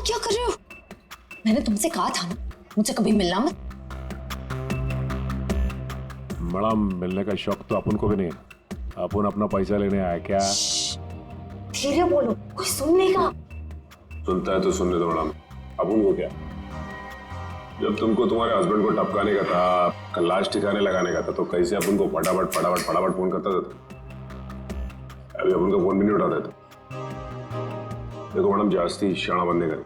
क्या कर रहे हो? मैंने तुमसे कहा था ना मुझसे कभी मिलना मत। मैडम मिलने का शौक तो अपन को भी नहीं है, अपन अपना पैसा लेने आया क्या? धीरे बोलो, कोई सुन लेगा। सुनता है तो सुनने दो मैडम, अपन को क्या? जब तुमको तुम्हारे हस्बैंड को टपकाने का था, लाश ठिकाने लगाने का था, तो कैसे अपन को फटाफट फटाफट फटाफट फोन करता था? अभी अपन को फोन भी नहीं उठाते थे। देखो मैडम, जास्ती शाना बनने का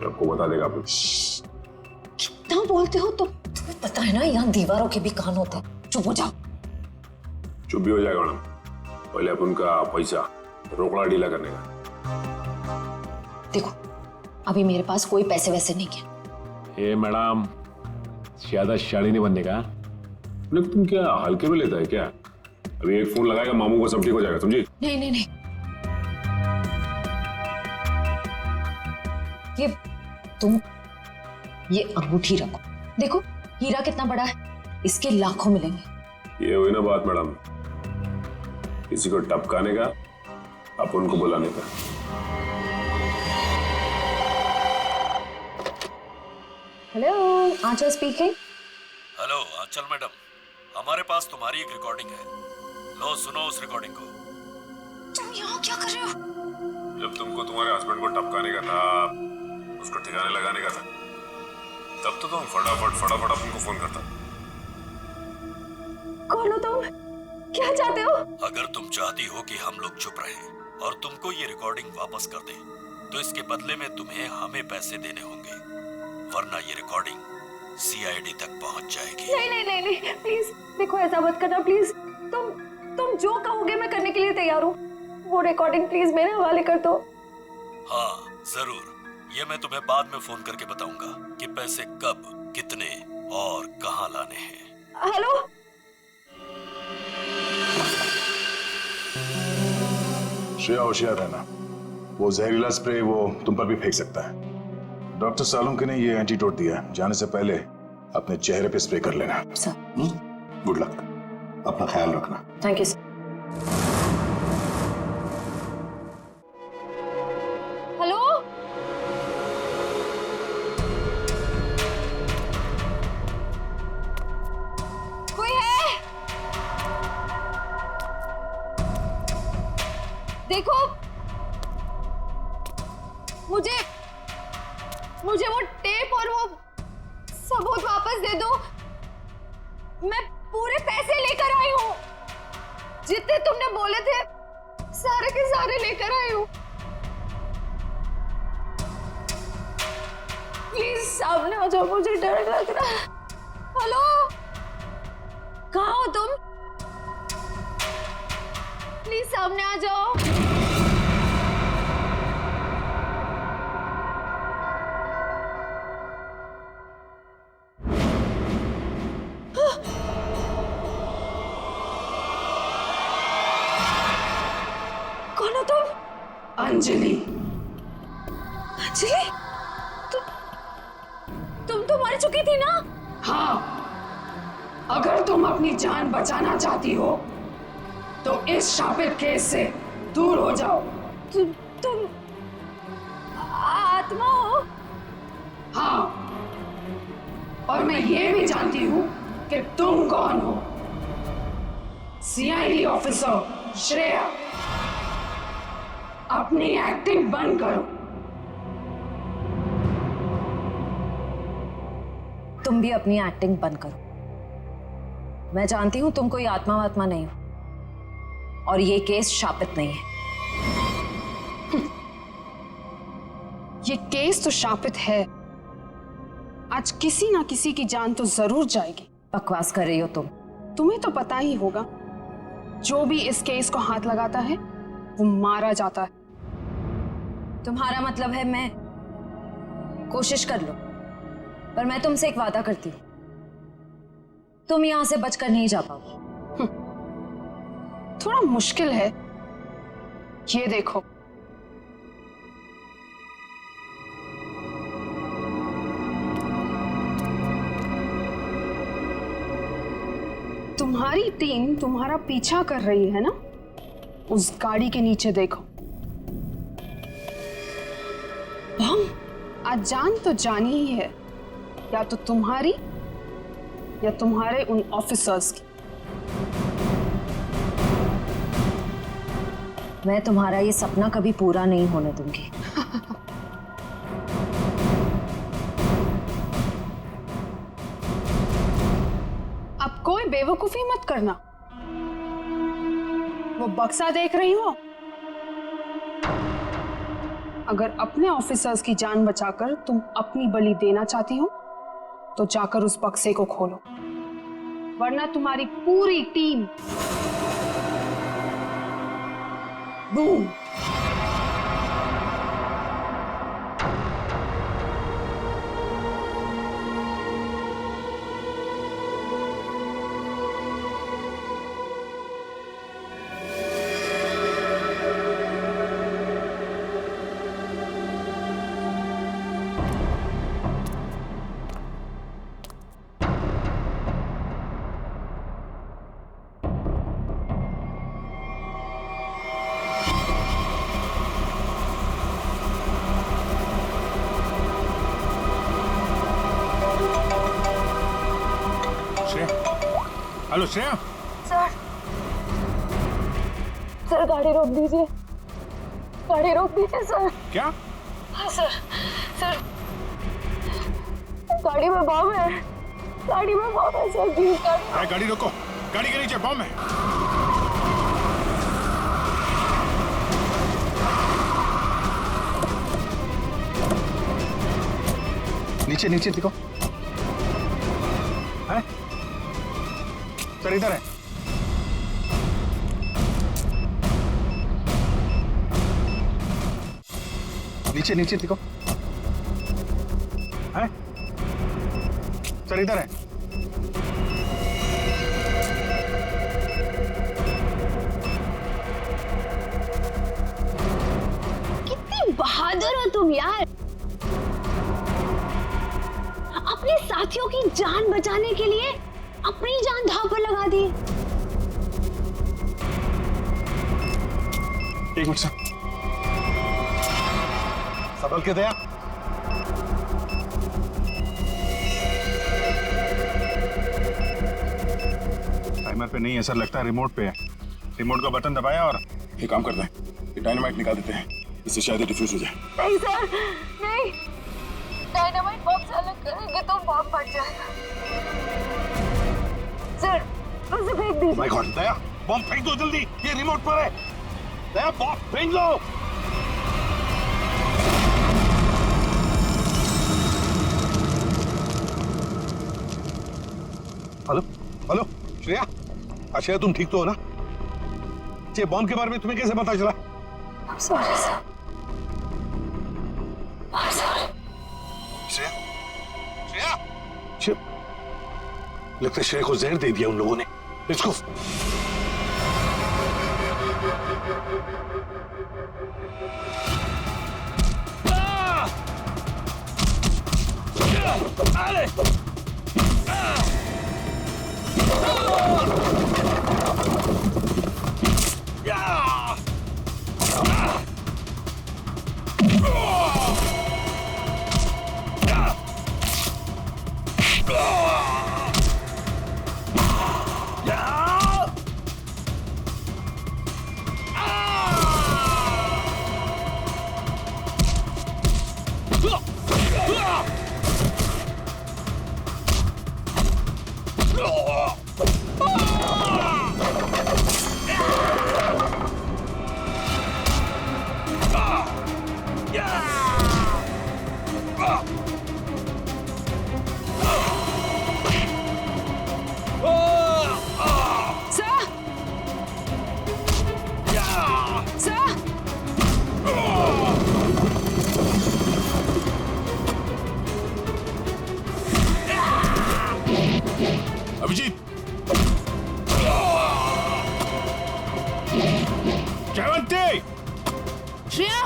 आपको बता देगा अपन। कितना बोलते हो तुम? तुम्हें पता है ना यहाँ दीवारों के भी कान होते हैं। चुप हो जाओ। चुप भी हो जाएगा मैडम, पहले अपन का पैसा रोकड़ा ढीला करने का। देखो अभी मेरे पास कोई पैसे वैसे नहीं है। ए मैडम, ज्यादा शाड़ी नहीं बनने का। तुम क्या हल्के में लेता है क्या? अभी एक फोन लगाएगा मामू को सब ठीक हो जाएगा, समझी? नहीं नहीं नहीं, ये अंगूठी रखो। देखो हीरा कितना बड़ा है, इसके लाखों मिलेंगे। ये हुई ना बात मैडम, किसी को टपकाने का, अपन को बुलाने का। हेलो, आंचल स्पीकिंग। हेलो आंचल मैडम, हमारे पास तुम्हारी एक रिकॉर्डिंग है, लो सुनो उस रिकॉर्डिंग को। तुम यहाँ क्या कर रहे हो? जब तुमको तुम्हारे हस्बैंड को टपकाने का था, उसको ठिकाने लगाने का था, तब तो तुम फटाफट फटाफट अपन को फोन करता। कौन हो तुम? क्या चाहते हो? अगर तुम चाहती हो कि हम लोग चुप रहें और तुमको ये रिकॉर्डिंग वापस कर दें, तो इसके बदले में तुम्हें हमें पैसे देने होंगे, वरना ये रिकॉर्डिंग सीआईडी तक पहुंच जाएगी। नहीं नहीं नहीं नहीं, प्लीज देखो ऐसा मत करना प्लीज। तुम जो कहोगे मैं करने के लिए तैयार हूँ। वो रिकॉर्डिंग प्लीज मेरे हवाले कर दो। हाँ जरूर, ये मैं तुम्हें बाद में फोन करके बताऊंगा कि पैसे कब, कितने और कहाँ लाने हैं। हेलो, श्रेया होशियार रहना, वो जहरीला स्प्रे वो तुम पर भी फेंक सकता है। डॉक्टर सालुंके ने ये एंटीडोट दिया है, जाने से पहले अपने चेहरे पे स्प्रे कर लेना। सर। गुड लक, अपना ख्याल रखना। Thank you sir. हेलो, कोई है? देखो मुझे वो टेप और वो सबूत वापस दे दो। मैं पूरे पैसे लेकर आई हूँ, जितने तुमने बोले थे सारे के सारे लेकर आई हूँ। प्लीज सामने आ जाओ, मुझे डर लग रहा है। हेलो, कहाँ हो तुम? प्लीज सामने आ जाओ। कौन हो तुम? अंजलि। अंजलि, तुम तो मर चुकी थी ना? हाँ, अगर तुम अपनी जान बचाना चाहती हो तो इस शापित केस से दूर हो जाओ। तुम आत्मा हो? हाँ, और मैं ये भी जानती हूँ कि तुम कौन हो। सीआईडी ऑफिसर श्रेया, अपनी एक्टिंग बंद करो। तुम भी अपनी एक्टिंग बंद करो। मैं जानती हूं तुम कोई आत्मा वात्मा नहीं हो, और ये केस शापित नहीं है। ये केस तो शापित है, आज किसी ना किसी की जान तो जरूर जाएगी। बकवास कर रही हो तुम। तुम्हें तो पता ही होगा, जो भी इस केस को हाथ लगाता है वो मारा जाता है। तुम्हारा मतलब है मैं कोशिश कर लो, पर मैं तुमसे एक वादा करती हूँ, तुम यहां से बचकर नहीं जा पाओगी। थोड़ा मुश्किल है, ये देखो। तुम्हारी टीम तुम्हारा पीछा कर रही है ना, उस गाड़ी के नीचे देखो। आज जान तो जानी ही है, या तो तुम्हारी या तुम्हारे उन ऑफिसर्स की। मैं तुम्हारा ये सपना कभी पूरा नहीं होने दूंगी। अब कोई बेवकूफी मत करना। वो बक्सा देख रही हो? अगर अपने ऑफिसर्स की जान बचाकर तुम अपनी बलि देना चाहती हो तो जाकर उस बक्से को खोलो, वरना तुम्हारी पूरी team boom. Hello Shreya. Sir गाड़ी रोक दीजिए, गाड़ी रोक दीजिए सर। क्या? हाँ सर, सर गाड़ी में बम है, गाड़ी में बम है सर, प्लीज गाड़ी रोको, गाड़ी के नीचे बम है। नीचे नीचे देखो। है? सर इधर है। नीचे नीचे देखो। है? सर इधर है। कितनी बहादुर हो तुम यार, अपने साथियों की जान बचाने के लिए अपनी जान दांव पर लगा दी। एक मिनट सर, संभल के दया। टाइमर पे नहीं है सर, लगता है रिमोट पे है। रिमोट का बटन दबाया और ये काम करते हैं, ये डायनामाइट निकाल देते हैं, इससे शायद डिफ्यूज हो जाए। नहीं सर, नहीं, डायनामाइट बम से अलग करेंगे तो बम फट जाएगा। सर उसे फेंक दीजिए। माय गॉड, दया बम फेंक दो जल्दी, ये रिमोट पर है। दया बम फेंक दो। हेलो हेलो श्रेया, श्रेया तुम ठीक तो हो ना? ये बम के बारे में तुम्हें कैसे पता चला? Sorry sir, sorry. Shreya, Shreya, लगता है श्रेया को जहर दे दिया उन लोगों ने। इसको अभिजीत, जयवंती, श्रेया,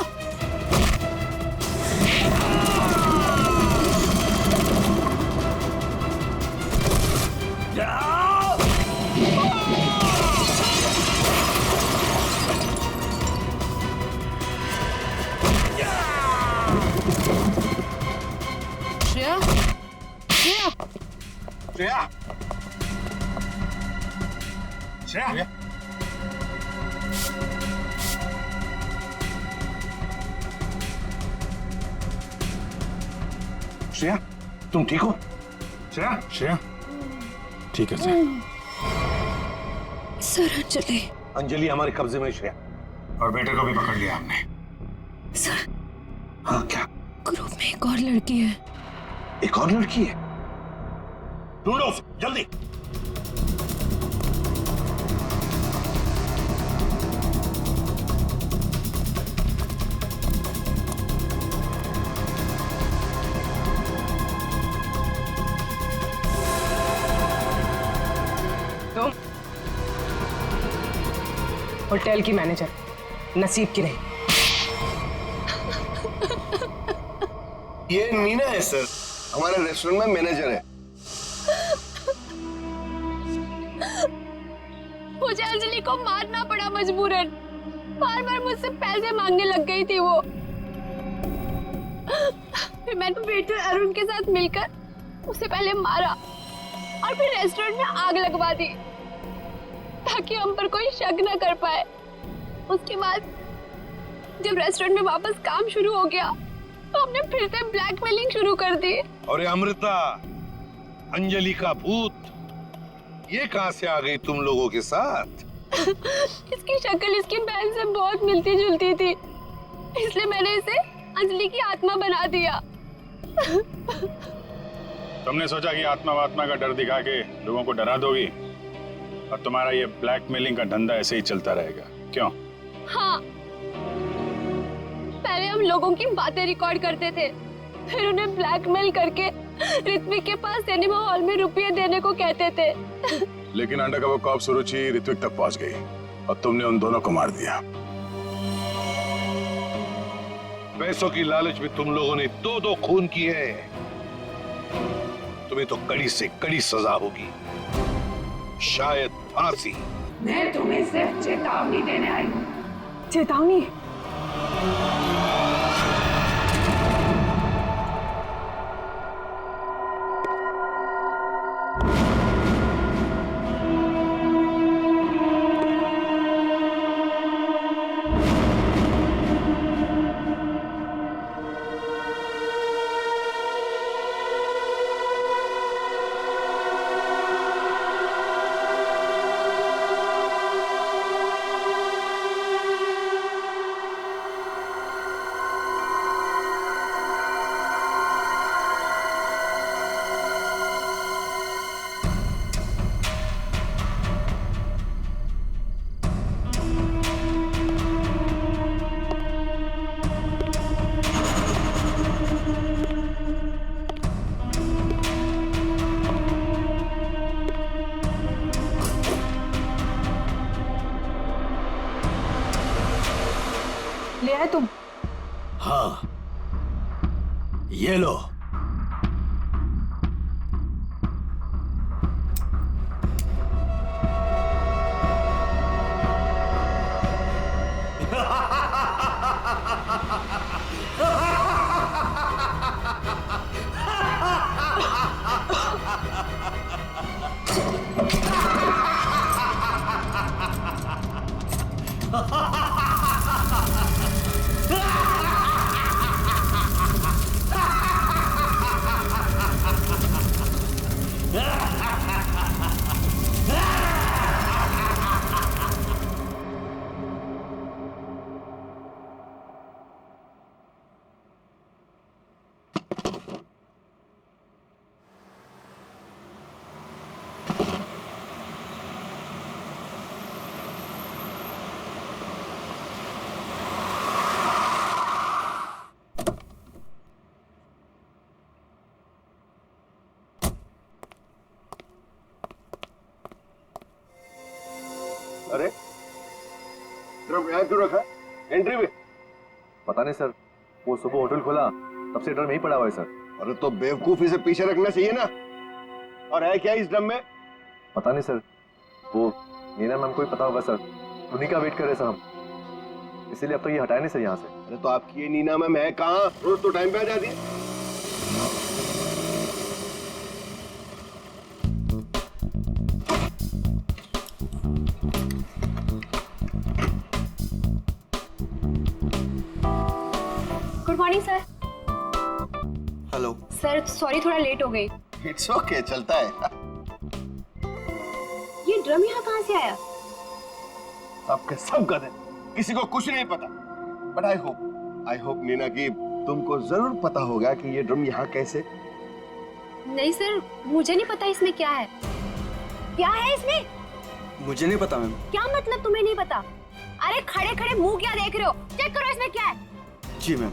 श्रेया, श्रेया, श्रेया, तुम ठीक हो? श्रेया, श्रेया, ठीक है सर। सर अंजलि। अंजलि हमारे कब्जे में, श्रेया, और बेटे को भी पकड़ लिया हमने। सर, हाँ क्या? ग्रुप में एक और लड़की है। एक और लड़की है? ढूंढो उसे, जल्दी। तुम होटल की मैनेजर, नसीब की नहीं। ये मीना है सर, हमारे रेस्टोरेंट में मैनेजर है। मुझे अंजलि को मारना पड़ा मजबूरन। बार बार मुझसे पैसे मांगने लग गई थी वो। फिर मैंने वेटर अरुण के साथ मिलकर उसे पहले मारा और फिर रेस्टोरेंट में आग लगवा दी ताकि हम पर कोई शक न कर पाए। उसके बाद जब रेस्टोरेंट में वापस काम शुरू हो गया तो हमने फिर से ब्लैकमेलिंग शुरू कर दी। और ये अमृता, अंजलि का भूत, ये कहां से आ गई तुम लोगों के साथ? इसकी शक्ल इसकी बहन से बहुत मिलती जुलती थी, इसलिए मैंने इसे अंजलि की आत्मा बना दिया। तुमने सोचा कि आत्मा का डर दिखा के लोगों को डरा दोगी और तुम्हारा ये ब्लैकमेलिंग का धंधा ऐसे ही चलता रहेगा, क्यों? हाँ, पहले हम लोगों की बातें रिकॉर्ड करते थे, फिर उन्हें ब्लैकमेल करके ऋत्विक के पास सिनेमा हॉल में रुपये देने को कहते थे। लेकिन अंडरकवर कॉप सुरुचि ऋत्विक तक पहुंच गई और तुमने उन दोनों को मार दिया। पैसों की लालच में तुम लोगों ने दो खून किए हैं। तुम्हें तो कड़ी से कड़ी सजा होगी, शायद फांसी। मैं तुम्हें सिर्फ चेतावनी देने आई हूँ। चेतावनी? ले आए तुम? हाँ, ये लो। अरे ड्रम यहाँ क्यों रखा? एंट्री में? पता नहीं सर, वो सुबह होटल खोला तब से ड्रम यहीं पड़ा हुआ है सर। अरे तो बेवकूफी से पीछे रखना चाहिए ना। और है क्या इस ड्रम में? पता नहीं सर, वो मीना मैम को ही पता होगा सर, उन्हीं का वेट कर रहे सर हम, इसीलिए अब तक ये हटाया नहीं सर यहाँ से। अरे तो आपकी ये नीना मैम है कहाँ? रोज तो टाइम पे आ जाती है। Morning sir. Hello. Sir sorry थोड़ा लेट हो गई। इट्स ओके, चलता है। ये ड्रम यहाँ कहाँ से आया? सबके सब गधे, किसी को कुछ नहीं पता। बट आई होप नीना कि तुमको जरूर पता होगा कि ये ड्रम यहाँ कैसे। नहीं सर, मुझे नहीं पता इसमें क्या है। क्या है इसमें? मुझे नहीं पता मैम। क्या मतलब तुम्हें नहीं पता? अरे खड़े खड़े मुंह क्या देख रहे हो? चेक करो इसमें क्या है। जी मैम।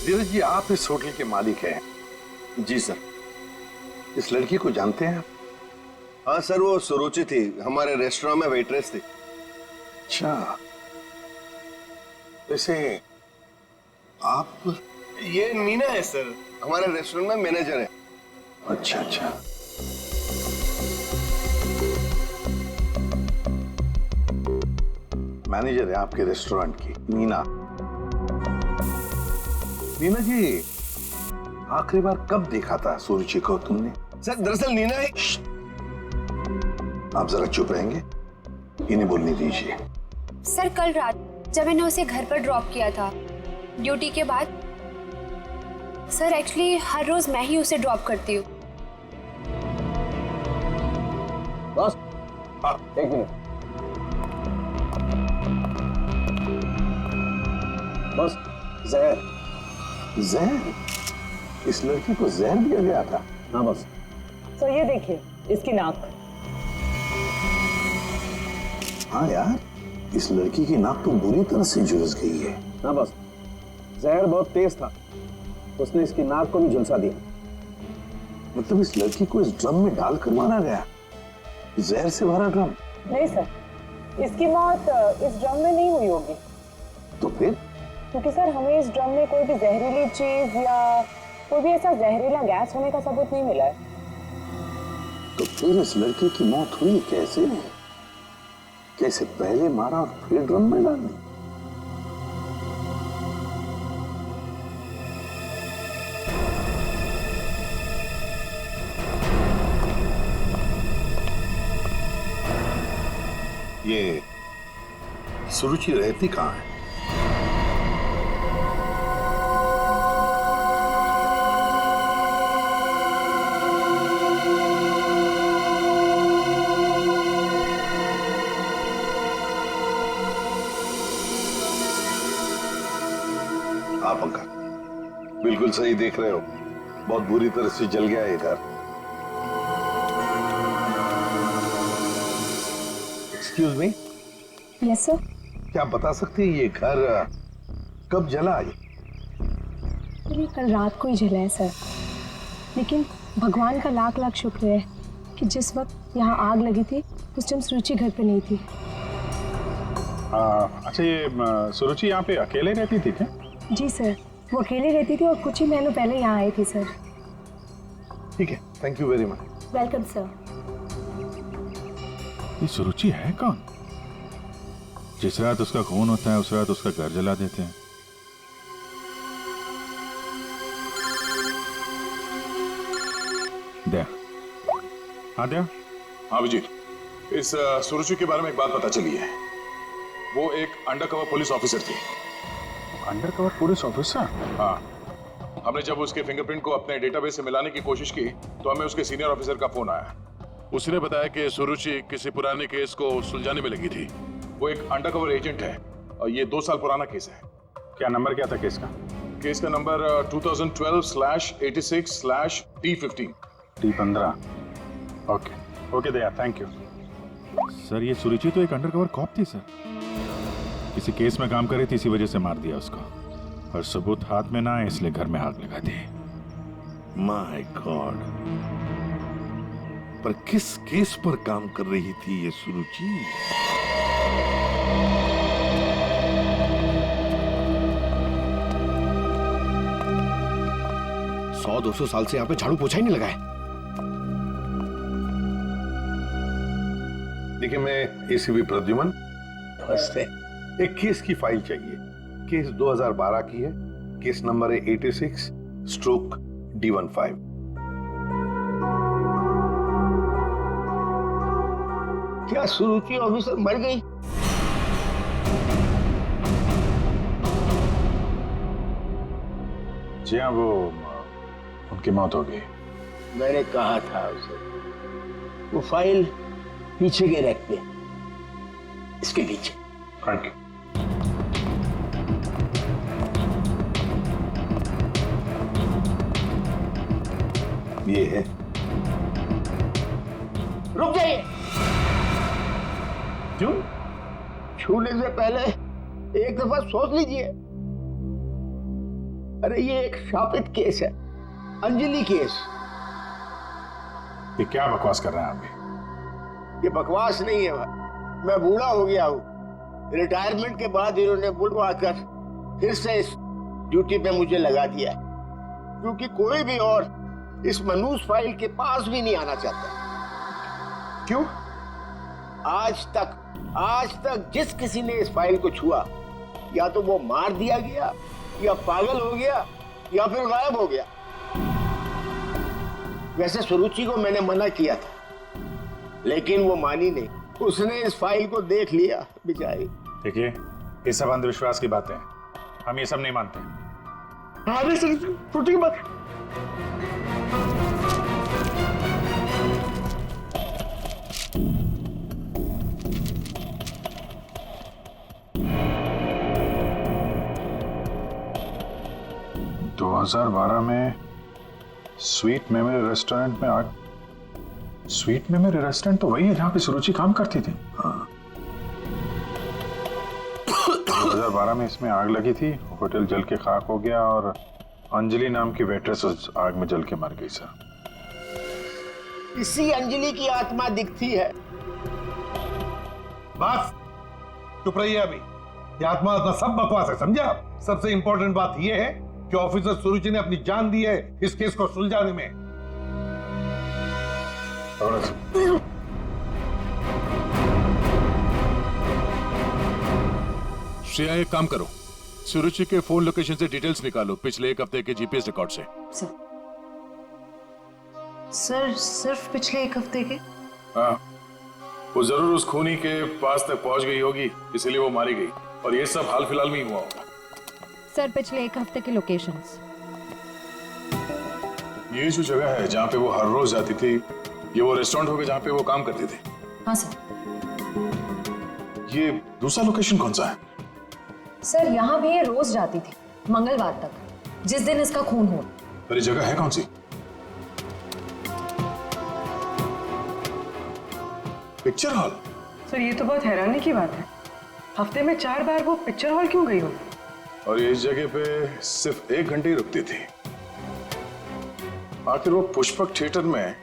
धीरज जी, आप इस होटल के मालिक हैं? जी सर। इस लड़की को जानते हैं? हाँ सर, वो सुरुचि थी, हमारे रेस्टोरेंट में वेट्रेस थी। अच्छा, वैसे आप? ये नीना है सर, हमारे रेस्टोरेंट में मैनेजर है। अच्छा अच्छा। मैनेजर है आपके रेस्टोरेंट की, नीना। नीना जी, आखिरी बार कब देखा था सुरुचि को तुमने? सर दरअसल नीना है। आप जरा चुप रहेंगे, इन्हें बोलने दीजिए। सर कल रात जब मैंने उसे घर पर ड्रॉप किया था ड्यूटी के बाद। सर एक्चुअली हर रोज मैं ही उसे ड्रॉप करती हूँ। बस हाँ, एक मिनट। बस जहर। जहर? इस लड़की को जहर दिया गया था? हाँ बस। तो ये देखिए इसकी नाक। हाँ यार, इस लड़की की नाक तो बुरी तरह से झुलस गई है। हाँ बस, जहर बहुत तेज था, उसने इसकी नाक को भी झुलसा दिया। मतलब इस लड़की को इस ड्रम में डाल कर मारा गया? जहर से भरा ड्रम? नहीं सर, इसकी मौत इस ड्रम में नहीं हुई होगी। तो फिर? क्योंकि सर हमें इस ड्रम में कोई भी जहरीली चीज या कोई भी ऐसा जहरीला गैस होने का सबूत नहीं मिला है। तो फिर इस लड़की की मौत हुई कैसे? कैसे पहले मारा और फिर ड्रम में डाल दी? ये सुरुचि रहती कहाँ है? आप अंकल बिल्कुल सही देख रहे हो, बहुत बुरी तरह से जल गया है घर। Excuse me. Yes sir. क्या आप बता सकते हैं ये घर कब जला? ये कल रात को ही जला है सर, लेकिन भगवान का लाख लाख शुक्र है कि जिस वक्त यहाँ आग लगी थी उस टाइम सुरुचि घर पे नहीं थी। अच्छा, ये सुरुचि यहाँ पे अकेले रहती थी क्या? जी सर, वो अकेले रहती थी और कुछ ही महीनों पहले यहाँ आई थी सर। ठीक है, thank you very much. Welcome sir. ये सुरुचि है कौन? जिस रात उसका खून होता है उस रात उसका घर जला देते हैं। दया। हाँ दया। हाँ विजय, इस सुरुचि के बारे में एक बात पता चली है। वो एक अंडरकवर पुलिस ऑफिसर थी। Undercover police officer? हाँ, हमने जब उसके फिंगरप्रिंट को अपने डेटाबेस से मिलाने की कोशिश की तो हमें उसके सीनियर ऑफिसर का फोन आया। उसने बताया कि सुरुचि किसी पुराने केस को सुलझाने में लगी थी। वो एक अंडरकवर एजेंट है और ये 2 साल पुराना केस है। क्या नंबर क्या था केस का? केस का number 2012/86/D15। D15। Okay Daya, thank you sir. ये सुरुचि तो एक अंडरकवर कॉप थी सर। किसी केस में काम कर रही थी, इसी वजह से मार दिया उसको, और सबूत हाथ में ना है इसलिए घर में आग लगा दी। माय गॉड, पर किस केस पर काम कर रही थी ये सुरुचि? 100-200 साल से यहाँ पे झाड़ू पोछा ही नहीं लगा है। देखिए, मैं एसीपी प्रद्युमन। नमस्ते। एक केस की फाइल चाहिए। केस 2012 की है। केस नंबर है 86/D15। क्या सुरुचि ऑफिसर मर गई? जी हाँ, वो उनकी मौत हो गई। मैंने कहा था उसे, वो फाइल पीछे के रैक पे, इसके पीछे। Thank you. ये है। रुक जाइए। क्यों? छूने से पहले एक दफा सोच लीजिए। अरे ये एक शापित केस है, अंजलि केस। ये क्या बकवास कर रहे हैं आप भी? ये बकवास नहीं है भाई, मैं बूढ़ा हो गया हूँ। रिटायरमेंट के बाद इन्होंने बुलवा कर फिर से इस ड्यूटी पे मुझे लगा दिया है, क्योंकि कोई भी और इस मनूस फाइल के पास भी नहीं आना चाहता। क्यों? आज तक जिस किसी ने इस फाइल को छुआ, या तो वो मार दिया गया, या पागल हो गया, या फिर गायब हो गया। वैसे सुरुचि को मैंने मना किया था, लेकिन वो मानी नहीं। उसने इस फाइल को देख लिया बेचारी। देखिए, ये सब अंधविश्वास की बातें हैं, हम ये सब नहीं मानते। हाँ, सुरुचि की बात। तो 2012 में स्वीट मेमोरी रेस्टोरेंट में आग। स्वीट मेमोरी रेस्टोरेंट तो वही है जहां पे सुरुचि काम करती थी। हाँ। 2012 में इसमें आग लगी थी, होटल जल के खाक हो गया और अंजलि नाम की वेट्रेस उस आग में जल के मर गई। सर, इसी अंजलि की आत्मा दिखती है। बस चुप रहिए। अभी ये आत्मा सब बकवास है, समझे आप? सबसे इंपॉर्टेंट बात यह है कि ऑफिसर सुरुचि ने अपनी जान दी है इस केस को सुलझाने में। श्रेया, एक काम करो, सुरुचि के फोन लोकेशन से डिटेल्स निकालो, पिछले एक हफ्ते के जीपीएस रिकॉर्ड से। सर सिर्फ पिछले एक हफ्ते के? हाँ, वो जरूर उस खूनी के पास तक पहुंच गई होगी, इसीलिए वो मारी गई। और ये सब हाल फिलहाल में ही हुआ होगा। सर, पिछले एक हफ्ते के लोकेशंस। ये जो जगह है जहाँ पे वो हर रोज जाती थी, ये वो रेस्टोरेंट होगा जहाँ पे वो काम करती थी? हाँ सर। ये दूसरा लोकेशन कौन सा है? सर, यहाँ भी ये रोज जाती थी, मंगलवार तक, जिस दिन इसका खून हुआ। पर ये जगह है कौन सी? Picture hall. सर, ये तो बहुत हैरानी की बात है। हफ्ते में 4 बार वो पिक्चर हॉल क्यों गई हो? और ये इस जगह पे सिर्फ 1 घंटे ही रुकती थी। आखिर वो पुष्पक थिएटर में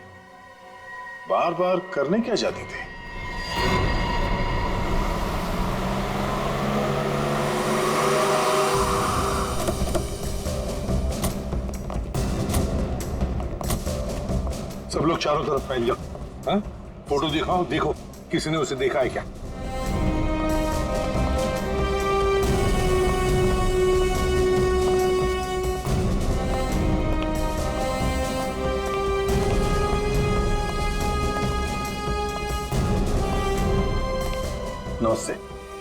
बार बार करने क्या जाती थी? सब लोग चारों तरफ फैल जाओ। हाँ? फोटो दिखाओ, देखो किसी ने उसे देखा है क्या? नमस्ते।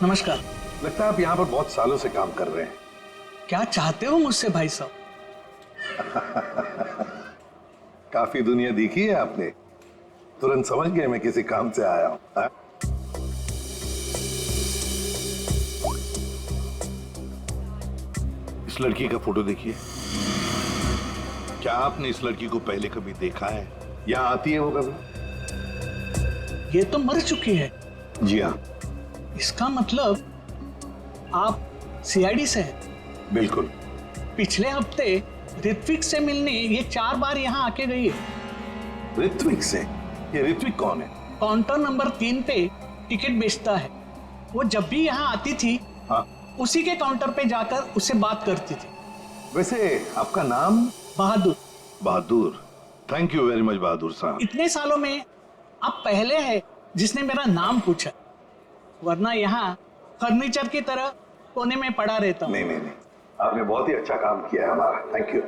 नमस्कार। लगता है आप यहाँ पर बहुत सालों से काम कर रहे हैं। क्या चाहते हो मुझसे भाई साहब? काफी दुनिया देखी है आपने, तुरंत समझ गए मैं किसी काम से आया हूं। इस लड़की का फोटो देखिए। क्या आपने इस लड़की को पहले कभी देखा है? यहाँ आती है वो कभी? ये तो मर चुकी है। जी हाँ। इसका मतलब आप सीआईडी से हैं? बिल्कुल। पिछले हफ्ते ऋत्विक से मिलने ये 4 बार यहाँ आके गई है। ऋत्विक से? ये ऋत्विक कौन है? काउंटर नंबर 3 पे टिकट बेचता है। वो जब भी यहाँ आती थी, हाँ, उसी के काउंटर पे जाकर उससे बात करती थी। वैसे आपका नाम? बहादुर। बहादुर, थैंक यू वेरी मच बहादुर साहब। इतने सालों में आप पहले हैं जिसने मेरा नाम पूछा, वरना यहाँ फर्नीचर की तरह कोने में पड़ा रहता हूँ। नहीं, आपने बहुत ही अच्छा काम किया है हमारा, थैंक यू।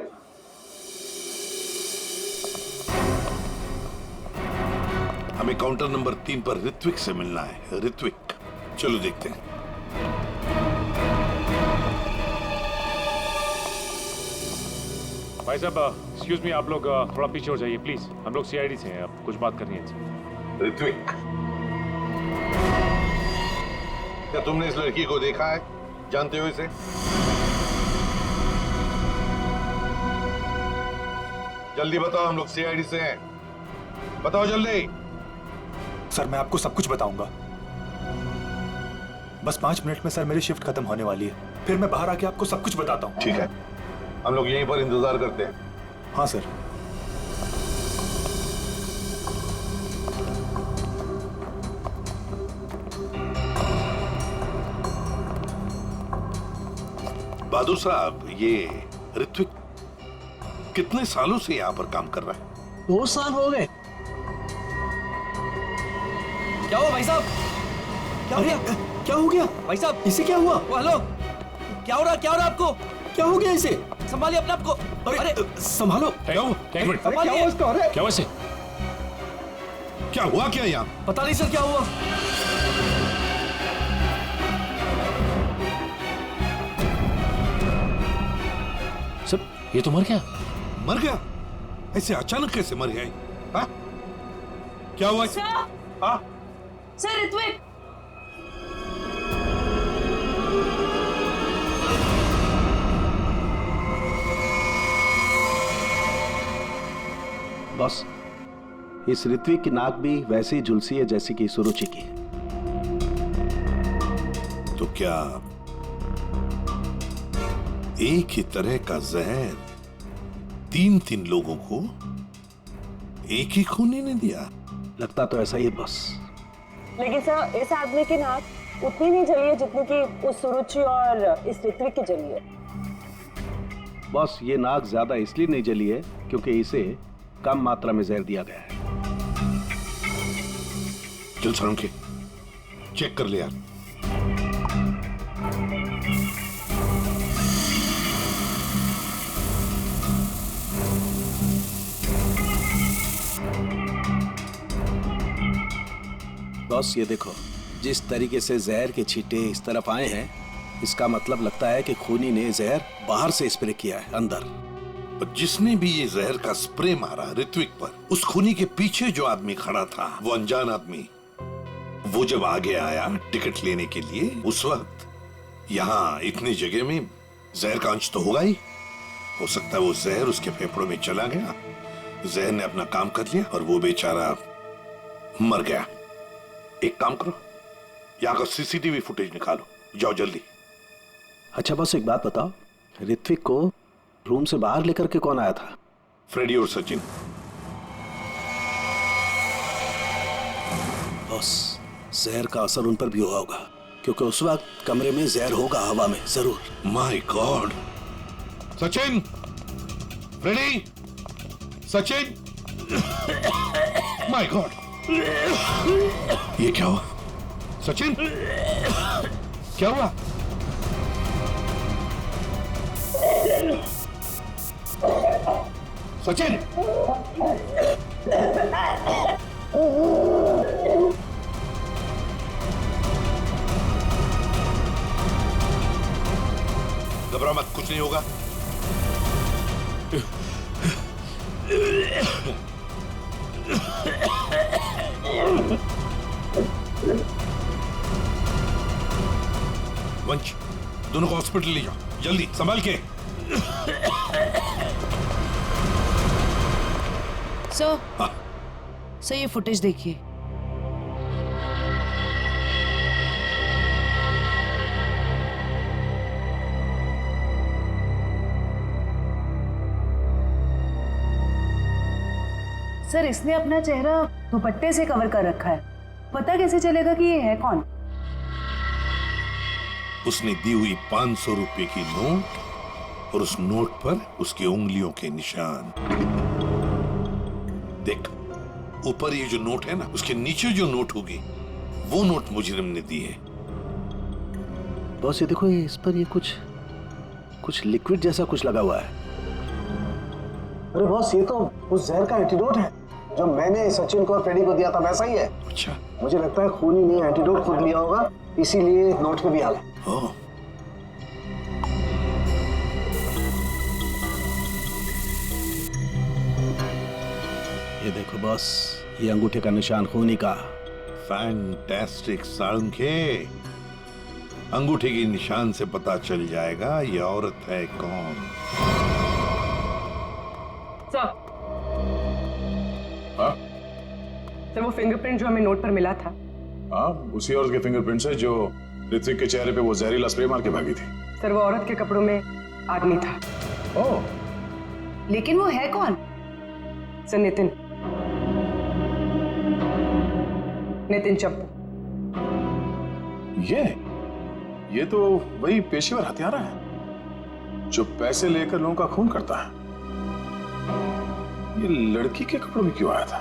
हमें काउंटर नंबर 3 पर ऋत्विक से मिलना है। ऋत्विक, चलो देखते हैं। भाई साहब एक्सक्यूज मी, आप लोग थोड़ा पीछे हो जाइए प्लीज। हम लोग सीआईडी से हैं, अब कुछ बात करनी है इनसे। ऋत्विक, क्या तुमने इस लड़की को देखा है? जानते हो इसे? जल्दी बताओ, हम लोग सीआईडी से हैं, बताओ जल्दी। सर मैं आपको सब कुछ बताऊंगा, बस 5 मिनट में सर मेरी शिफ्ट खत्म होने वाली है, फिर मैं बाहर आके आपको सब कुछ बताता हूँ। ठीक है, हम लोग यहीं पर इंतजार करते हैं। हाँ सर। बहादुर साहब, ये ऋत्विक कितने सालों से यहाँ पर काम कर रहा है? 2 साल हो गए। क्या हुआ भाई साहब? क्या हो गया भाई साहब? इसे क्या हुआ? हेलो, क्या हो रहा आपको? क्या हो गया इसे? संभालिए अपने आप को। अरे संभालो। क्या हुआ? एक मिनट, क्या हुआ इसको? अरे क्या हुआ इसे? क्या हुआ क्या यहाँ? पता नहीं सर क्या हुआ। सर ये तो मर गया। मर गया? ऐसे अचानक कैसे मर गया? हाँ? क्या हुआ? हाँ? सर ऋत्विक, बॉस, इस ऋत्विक की नाक भी वैसी झुलसी है जैसी कि सुरुचि की। तो क्या एक ही तरह का जहर 3 लोगों को एक ही खूनी ने दिया? लगता तो ऐसा ही है बॉस। लेकिन सर, इस आदमी की नाक उतनी नहीं जली है जितनी कि उस सुरुचि और इस ऋत्विक की जली है। बॉस, ये नाक ज्यादा इसलिए नहीं जली है क्योंकि इसे कम मात्रा में जहर दिया गया है। चल सरों के चेक कर ले यार। बॉस ये देखो, जिस तरीके से जहर के छींटे इस तरफ आए हैं, इसका मतलब लगता है कि खूनी ने जहर बाहर से स्प्रे किया है अंदर। जिसने भी ये जहर का स्प्रे मारा ऋत्विक पर, उस खूनी के पीछे जो आदमी खड़ा था, वो अनजान आदमी, वो जब आगे आया टिकट लेने के लिए, उस वक्त यहाँ इतनी जगह में जहर का अंश तो होगा ही। हो सकता है वो जहर उसके फेफड़ों में चला गया, जहर ने अपना काम कर लिया और वो बेचारा मर गया। एक काम करो, यहाँ का सीसीटीवी फुटेज निकालो, जाओ जल्दी। अच्छा बॉस, एक बात बताओ, ऋत्विक को रूम से बाहर लेकर के कौन आया था? फ्रेडी और सचिन। बॉस, जहर का असर उन पर भी हुआ होगा, क्योंकि उस वक्त कमरे में जहर होगा हवा में जरूर। My god. Sachin, Freddie, Sachin, my god, ये क्या हुआ? सचिन, क्या हुआ? सचिन, घबरा मत, कुछ नहीं होगा। वंश, दोनों को हॉस्पिटल ले जाओ, जल्दी, संभाल के। सर, सर ये फुटेज देखिए। सर इसने अपना चेहरा दुपट्टे से कवर कर रखा है, पता कैसे चलेगा कि ये है कौन? उसने दी हुई 500 रुपए की नोट और उस नोट पर उसकी उंगलियों के निशान। देख, ऊपर ये जो नोट है ना, उसके नीचे जो नोट होगी वो नोट मुजरिम ने दी है। बॉस ये देखो, इस पर ये कुछ लिक्विड जैसा कुछ लगा हुआ है। अरे बॉस, ये तो उस जहर का एंटीडोट है जो मैंने सचिन को और फ्रेडी को दिया था, वैसा ही है। अच्छा, मुझे लगता है खूनी ने एंटीडोट खुद लिया होगा, इसीलिए नोट पे भी हाल है। ये देखो बॉस, ये अंगूठे का निशान खूनी का। फैंटास्टिक साळुंखे, अंगूठे के निशान से पता चल जाएगा ये औरत है कौन। सर, सर वो फिंगरप्रिंट जो हमें नोट पर मिला था, हाँ, उसी औरत के फिंगरप्रिंट्स है जो ऋत्विक के चेहरे पे वो जहरीला स्प्रे मार के भागी थी। सर वो औरत के कपड़ों में आदमी था। ओह, लेकिन वो है कौन? सर नितिन चप्पू। ये तो वही पेशेवर हत्यारा है जो पैसे लेकर लोगों का खून करता है। ये लड़की के कपड़ों में क्यों आया था?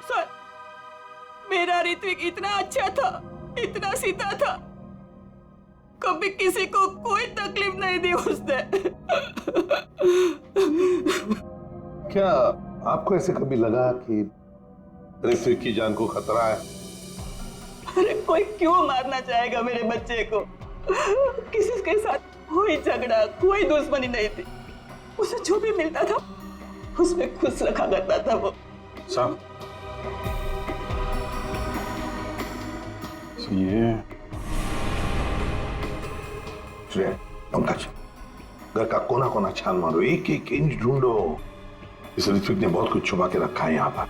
सर मेरा ऋत्विक इतना अच्छा था, इतना सीधा था, कभी किसी को कोई तकलीफ नहीं दी उसने। क्या आपको ऐसे कभी लगा कि ऋत्विक की जान को खतरा है? अरे कोई क्यों मारना चाहेगा मेरे बच्चे को? किसी के साथ कोई झगड़ा, कोई दुश्मनी नहीं थी। उसे जो भी मिलता था उसमें खुश रखा करता था वो। साहब, ये पंकज, घर का कोना कोना छान मारो, एक एक इंच ढूंढो। इस ऋत्विक ने बहुत कुछ छुपा के रखा है यहाँ पर।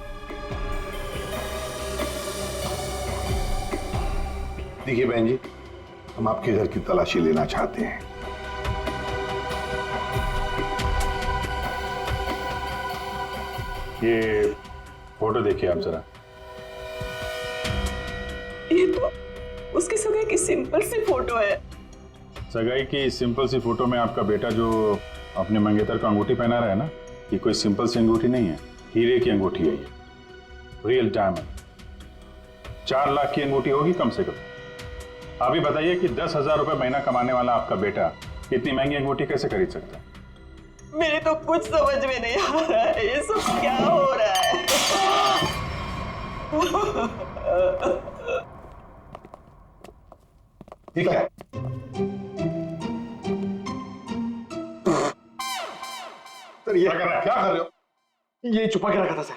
देखिए बहन जी, हम आपके घर की तलाशी लेना चाहते हैं। ये फोटो देखिए आप जरा। ये तो उसकी सगाई की सिंपल सी फोटो है। सगाई की सिंपल सी फोटो में आपका बेटा जो अपने मंगेतर का अंगूठी पहना रहा है ना, ये कोई सिंपल सी अंगूठी नहीं है, हीरे की अंगूठी है ये, रियल डायमंड। 4 लाख की अंगूठी होगी कम से कम। अभी बताइए कि 10,000 रुपए महीना कमाने वाला आपका बेटा इतनी महंगी अंगूठी कैसे खरीद सकता है? मेरे तो कुछ समझ में नहीं आ रहा है, ये सब क्या हो रहा है? ठीक है, सर ये क्या कर रहे हो? ये छुपा के रखा था सर।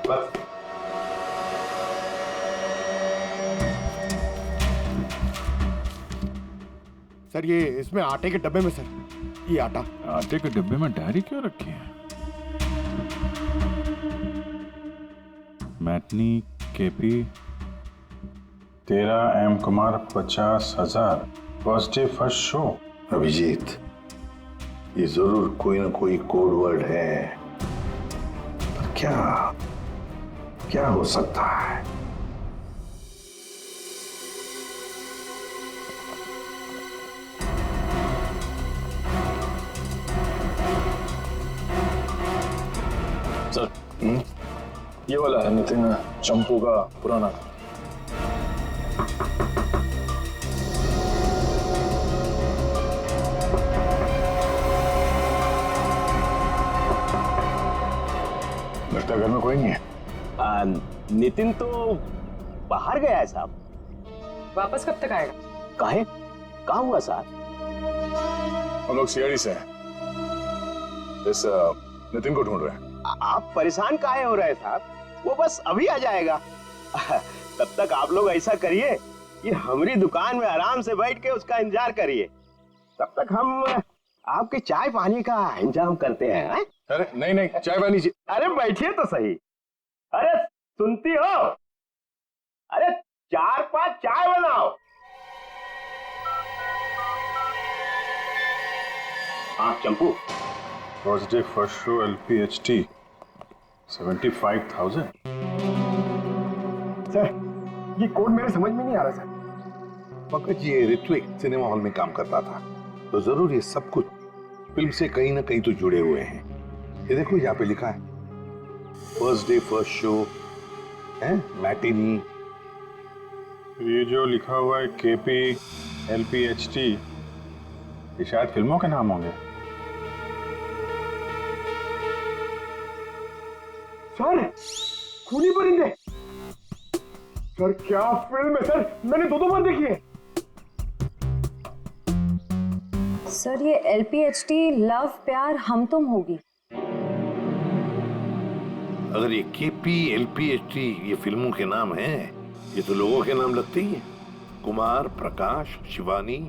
बस सर ये इसमें आटे के डब्बे में सर, ये आटे के डब्बे में डायरी क्यों रखी है? Matinee KP 13 M Kumar 50,000 first day first show. Abhijit, ये जरूर कोई ना कोई कोड वर्ड है, पर क्या हो सकता है? सर, ये वाला है नितिन चंपू का पुराना। लगता है घर में कोई नहीं है। नितिन तो बाहर गया है साहब। वापस कब तक आएगा? काहे? कहाँ हुआ साहब? हम लोग सीआईडी से हैं, इस नितिन को ढूंढ रहे हैं। आप परेशान काहे हो रहे हैं साहब? वो बस अभी आ जाएगा। तब तक आप लोग ऐसा करिए कि हमारी दुकान में आराम से बैठ के उसका इंतजार करिए, तब तक हम आपके चाय पानी का इंतजाम करते हैं। अरे नहीं, चाय पानी। अरे बैठिए तो सही। अरे सुनती हो? अरे 4-5 चाय बनाओ। हाँ Champu, first day first show LPHT 75,000। Sir ये कोड मेरे समझ में नहीं आ रहा सर। पंकज ये ऋत्विक सिनेमा हॉल में काम करता था तो जरूर ये सब कुछ फिल्म से कहीं ना कहीं तो जुड़े हुए हैं। ये देखो यहाँ पे लिखा है फर्स्ट डे फर्स्ट शो है मैटिनी। ये जो लिखा हुआ है KP LPHT ये शायद फिल्मों के नाम होंगे। सर खूनी परिंदे सर क्या फिल्म है सर, मैंने दो बार देखी है। सर ये LPHT लव प्यार हम तुम होगी। अगर ये KP LPHT ये फिल्मों के नाम हैं, ये तो लोगों के नाम लगते ही हैं। कुमार, प्रकाश, शिवानी,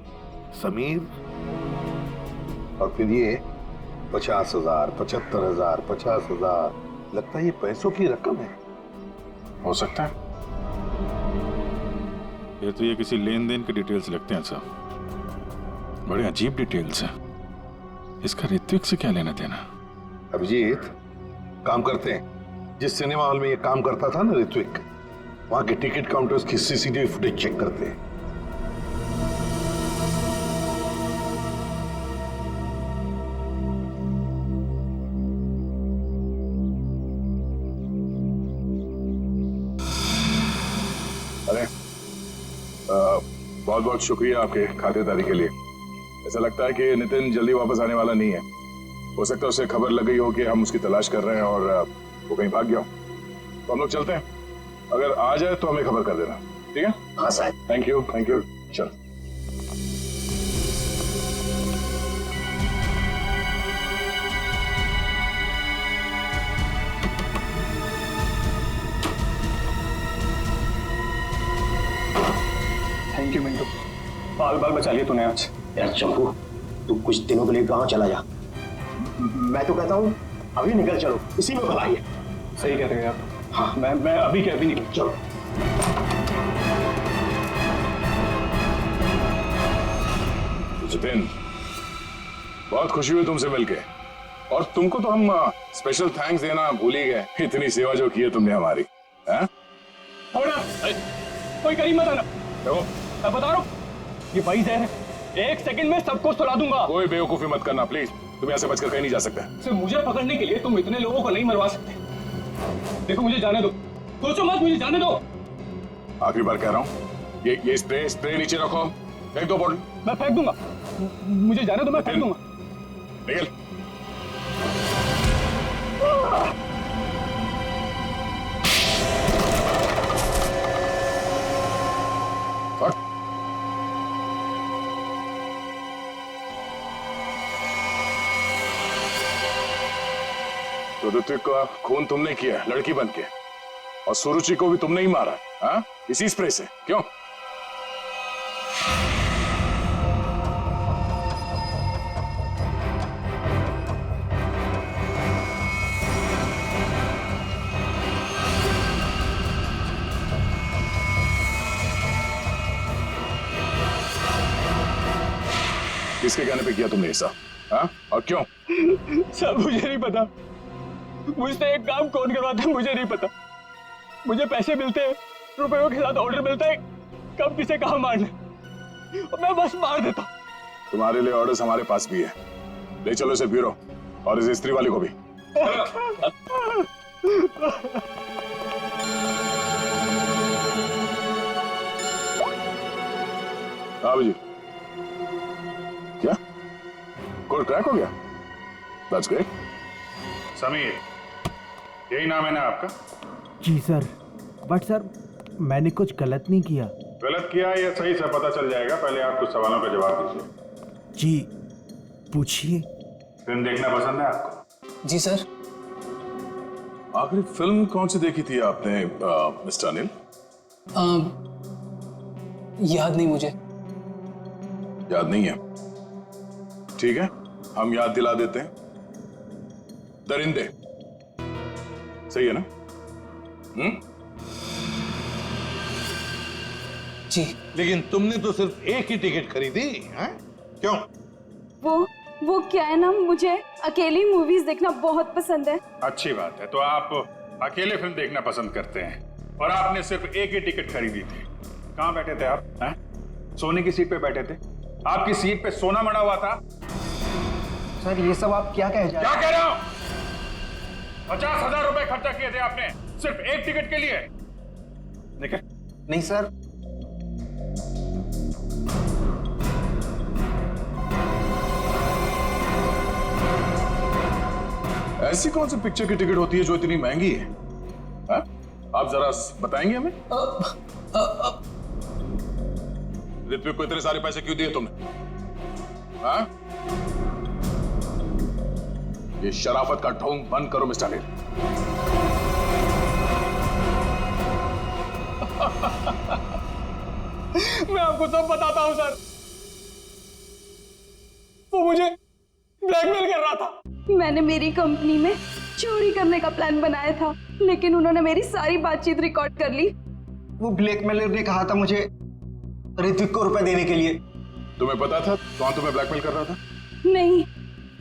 समीर और फिर ये 50,000, 75,000, 50,000 लगता है ये पैसों की रकम है। हो सकता है। ये तो ये किसी लेन देन के डिटेल्स लगते हैं सर। बड़े अजीब डिटेल्स हैं। इसका ऋत्विक से क्या लेना देना? अभिजीत काम करते हैं जिस सिनेमा हॉल में ये काम करता था ना ऋत्विक, वहां के टिकट काउंटर्स की CCTV फुटेज चेक करते हैं। अरे बहुत बहुत शुक्रिया आपके खातिरदारी के लिए। ऐसा लगता है कि नितिन जल्दी वापस आने वाला नहीं है। हो सकता है उसे खबर लग गई हो कि हम उसकी तलाश कर रहे हैं और वो कहीं भाग गया हो। तो हम लोग चलते हैं, अगर आ जाए तो हमें खबर कर देना, ठीक है? हाँ सर। थैंक यू चल। थैंक यू मिंटू, बाल बाल बचा लिया तूने आज। यार चंपू तू कुछ दिनों के लिए गांव चला जा। मैं तो कहता हूँ अभी निकल चलो, इसी में भलाई है। सही कह रहे हो आप। हाँ मैं अभी के अभी निकल। चलो। जितेन बहुत खुशी हुई तुमसे मिलके, और तुमको तो हम स्पेशल थैंक्स देना भूल ही गए। इतनी सेवा जो की है तुमने हमारी। कोई करीब मत आना। देखो मैं बता रहा हूँ ये वही जहर है, एक सेकंड में सबको सुला दूंगा। कोई बेवकूफी मत करना प्लीज, तुम यहाँ से बचकर कहीं नहीं जा सकते। सिर्फ मुझे पकड़ने के लिए तुम इतने लोगों को नहीं मरवा सकते। देखो मुझे जाने दो, सोचो मत, मुझे जाने दो। आखिरी बार कह रहा हूँ, ये स्प्रे नीचे रखो, फेंक दो बोतल। मैं फेंक दूंगा, मुझे जाने दो, मैं फेंक दूंगा। निकल। तो ऋत्विक का खून तुमने किया लड़की बन के, और सुरुचि को भी तुमने ही मारा, हाँ? इसी स्प्रे से, क्यों? किसके कहने पे किया तुमने ऐसा, हाँ? और क्यों? सब मुझे नहीं पता, मुझसे एक काम कौन करवाता है मुझे नहीं पता। मुझे पैसे मिलते हैं, रुपयों के साथ ऑर्डर मिलता है कब किसे कहाँ मारना, और मैं बस मार देता। तुम्हारे लिए ऑर्डर्स हमारे पास भी है, ले चलो इसे ब्यूरो, और इस स्त्री वाले को भी। हाँ जी, क्या कोड क्रैक हो गया? That's great. समीर, यही नाम है ना आपका? जी सर, बट सर मैंने कुछ गलत नहीं किया। गलत किया या सही से पता चल जाएगा, पहले आप कुछ सवालों का जवाब दीजिए। जी पूछिए। फिल्म देखना पसंद है आपको? जी सर। आखिरी फिल्म कौन सी देखी थी आपने मिस्टर अनिल? याद नहीं मुझे। याद नहीं है? ठीक है, हम याद दिला देते हैं। दरिंदे सही है ना? जी। लेकिन तुमने तो सिर्फ एक ही टिकट खरीदी, हैं? क्यों? वो वो क्या है ना, मुझे अकेली मूवीज देखना बहुत पसंद है। अच्छी बात है, तो आप अकेले फिल्म देखना पसंद करते हैं और आपने सिर्फ एक ही टिकट खरीदी थी। कहाँ बैठे थे आप? हैं? सोने की सीट पे बैठे थे? आपकी सीट पे सोना मड़ा हुआ था? सर ये सब आप क्या कह क्या कह रहा हूं? 50,000 रुपए खर्चा किए थे आपने सिर्फ एक टिकट के लिए। निकल। नहीं सर, ऐसी कौन सी पिक्चर की टिकट होती है जो इतनी महंगी है? हा? आप जरा बताएंगे हमें? ऋत्विक को इतने सारे पैसे क्यों दिए तुमने? हा? ये शराफत का ढोंग बंद करो मिस्टर अनिल। मैं आपको सब बताता हूं सर। वो मुझे ब्लैकमेल कर रहा था। मैंने मेरी कंपनी में चोरी करने का प्लान बनाया था, लेकिन उन्होंने मेरी सारी बातचीत रिकॉर्ड कर ली। वो ब्लैकमेलर ने कहा था मुझे ऋत्विक को रुपए देने के लिए। तुम्हें पता था कौन तुम्हें ब्लैकमेल कर रहा था? नहीं।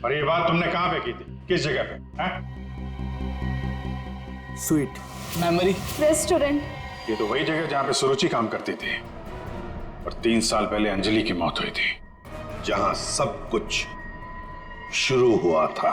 और ये बात तुमने कहां पे की थी? किस जगह पे? Sweet memory restaurant. ये तो वही जगह जहां पे सुरुचि काम करती थी और 3 साल पहले अंजलि की मौत हुई थी, जहां सब कुछ शुरू हुआ था।